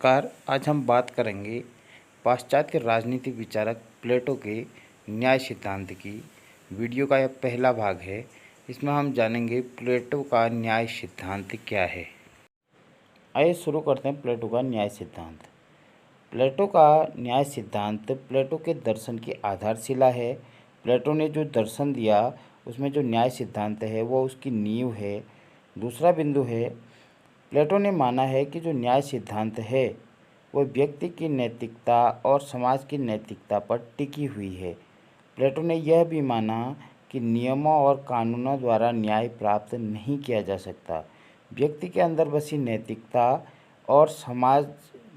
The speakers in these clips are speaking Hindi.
कार आज हम बात करेंगे पाश्चात्य राजनीतिक विचारक प्लेटो के न्याय सिद्धांत की। वीडियो का यह पहला भाग है। इसमें हम जानेंगे प्लेटो का न्याय सिद्धांत क्या है। आइए शुरू करते हैं प्लेटो का न्याय सिद्धांत। प्लेटो का न्याय सिद्धांत प्लेटो के दर्शन की आधारशिला है। प्लेटो ने जो दर्शन दिया उसमें जो न्याय सिद्धांत है वो उसकी नींव है। दूसरा बिंदु है, प्लेटो ने माना है कि जो न्याय सिद्धांत है वह व्यक्ति की नैतिकता और समाज की नैतिकता पर टिकी हुई है। प्लेटो ने यह भी माना कि नियमों और कानूनों द्वारा न्याय प्राप्त नहीं किया जा सकता। व्यक्ति के अंदर बसी नैतिकता और समाज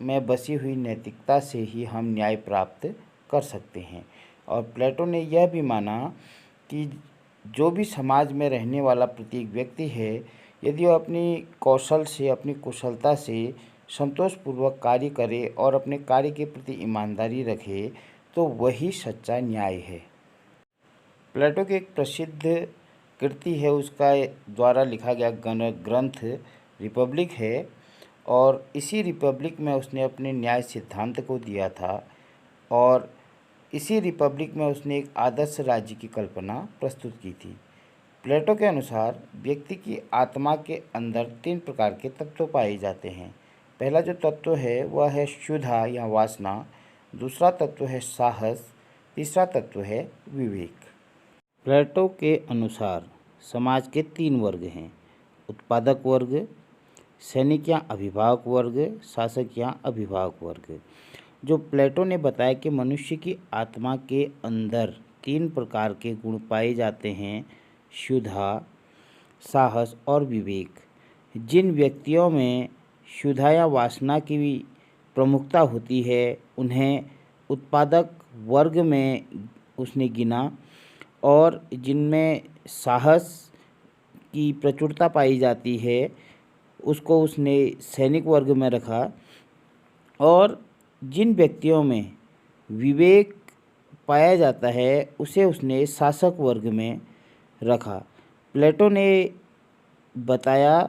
में बसी हुई नैतिकता से ही हम न्याय प्राप्त कर सकते हैं। और प्लेटो ने यह भी माना कि जो भी समाज में रहने वाला प्रत्येक व्यक्ति है, यदि वह अपनी कौशल से, अपनी कुशलता से संतोषपूर्वक कार्य करे और अपने कार्य के प्रति ईमानदारी रखे तो वही सच्चा न्याय है। प्लेटो की एक प्रसिद्ध कृति है, उसका द्वारा लिखा गया ग्रंथ रिपब्लिक है और इसी रिपब्लिक में उसने अपने न्याय सिद्धांत को दिया था और इसी रिपब्लिक में उसने एक आदर्श राज्य की कल्पना प्रस्तुत की थी। प्लेटो के अनुसार व्यक्ति की आत्मा के अंदर 3 प्रकार के तत्व पाए जाते हैं। पहला जो तत्व है वह है क्षुधा या वासना, दूसरा तत्व है साहस, तीसरा तत्व है विवेक। प्लेटो के अनुसार समाज के 3 वर्ग हैं, उत्पादक वर्ग, सैनिक या अभिभावक वर्ग, शासक या अभिभावक वर्ग। जो प्लेटो ने बताया कि मनुष्य की आत्मा के अंदर 3 प्रकार के गुण पाए जाते हैं, क्षुधा, साहस और विवेक। जिन व्यक्तियों में क्षुधा या वासना की प्रमुखता होती है उन्हें उत्पादक वर्ग में उसने गिना और जिनमें साहस की प्रचुरता पाई जाती है उसको उसने सैनिक वर्ग में रखा और जिन व्यक्तियों में विवेक पाया जाता है उसे उसने शासक वर्ग में रखा। प्लेटो ने बताया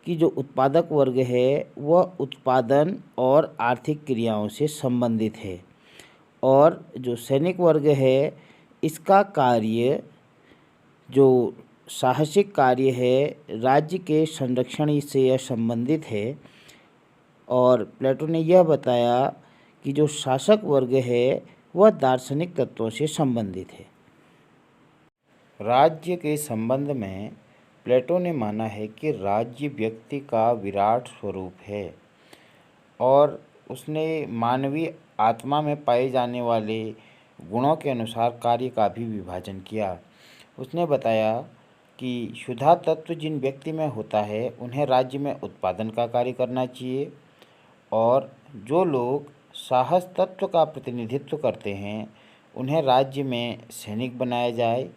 कि जो उत्पादक वर्ग है वह उत्पादन और आर्थिक क्रियाओं से संबंधित है और जो सैनिक वर्ग है इसका कार्य, जो साहसिक कार्य है, राज्य के संरक्षण से यह संबंधित है। और प्लेटो ने यह बताया कि जो शासक वर्ग है वह दार्शनिक तत्वों से संबंधित है। राज्य के संबंध में प्लेटो ने माना है कि राज्य व्यक्ति का विराट स्वरूप है और उसने मानवीय आत्मा में पाए जाने वाले गुणों के अनुसार कार्य का भी विभाजन किया। उसने बताया कि क्षुधा तत्व जिन व्यक्ति में होता है उन्हें राज्य में उत्पादन का कार्य करना चाहिए और जो लोग साहस तत्व का प्रतिनिधित्व करते हैं उन्हें राज्य में सैनिक बनाया जाए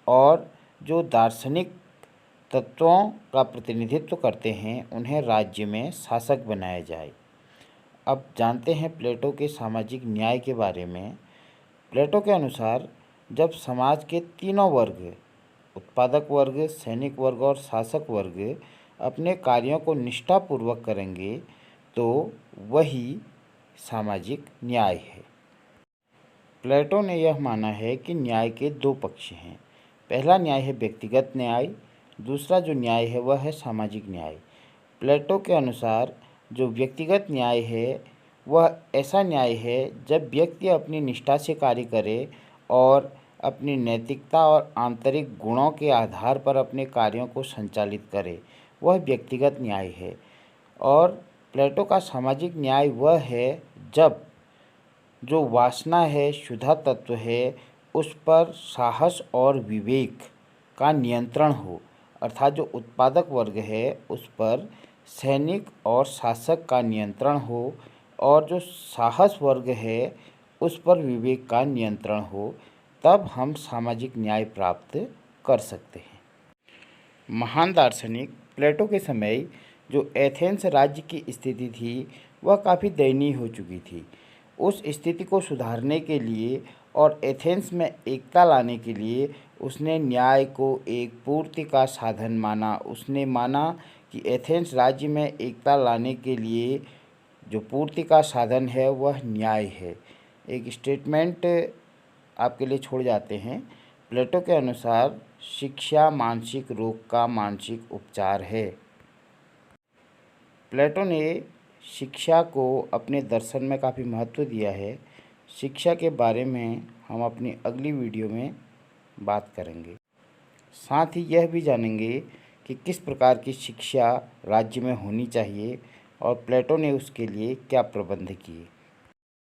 और जो दार्शनिक तत्वों का प्रतिनिधित्व करते हैं उन्हें राज्य में शासक बनाया जाए। अब जानते हैं प्लेटो के सामाजिक न्याय के बारे में। प्लेटो के अनुसार जब समाज के तीनों वर्ग, उत्पादक वर्ग, सैनिक वर्ग और शासक वर्ग अपने कार्यों को निष्ठापूर्वक करेंगे तो वही सामाजिक न्याय है। प्लेटो ने यह माना है कि न्याय के 2 पक्ष हैं। पहला न्याय है व्यक्तिगत न्याय, दूसरा जो न्याय है वह है सामाजिक न्याय। प्लेटो के अनुसार जो व्यक्तिगत न्याय है वह ऐसा न्याय है जब व्यक्ति अपनी निष्ठा से कार्य करे और अपनी नैतिकता और आंतरिक गुणों के आधार पर अपने कार्यों को संचालित करे, वह व्यक्तिगत न्याय है। और प्लेटो का सामाजिक न्याय वह है जब जो वासना है, क्षुधा तत्व है, उस पर साहस और विवेक का नियंत्रण हो, अर्थात जो उत्पादक वर्ग है उस पर सैनिक और शासक का नियंत्रण हो और जो साहस वर्ग है उस पर विवेक का नियंत्रण हो, तब हम सामाजिक न्याय प्राप्त कर सकते हैं। महान दार्शनिक प्लेटो के समय जो एथेंस राज्य की स्थिति थी वह काफ़ी दयनीय हो चुकी थी। उस स्थिति को सुधारने के लिए और एथेंस में एकता लाने के लिए उसने न्याय को एक पूर्ति का साधन माना। उसने माना कि एथेंस राज्य में एकता लाने के लिए जो पूर्ति का साधन है वह न्याय है। एक स्टेटमेंट आपके लिए छोड़ जाते हैं। प्लेटो के अनुसार शिक्षा मानसिक रोग का मानसिक उपचार है। प्लेटो ने शिक्षा को अपने दर्शन में काफ़ी महत्व दिया है। शिक्षा के बारे में हम अपनी अगली वीडियो में बात करेंगे। साथ ही यह भी जानेंगे कि किस प्रकार की शिक्षा राज्य में होनी चाहिए और प्लेटो ने उसके लिए क्या प्रबंध किए।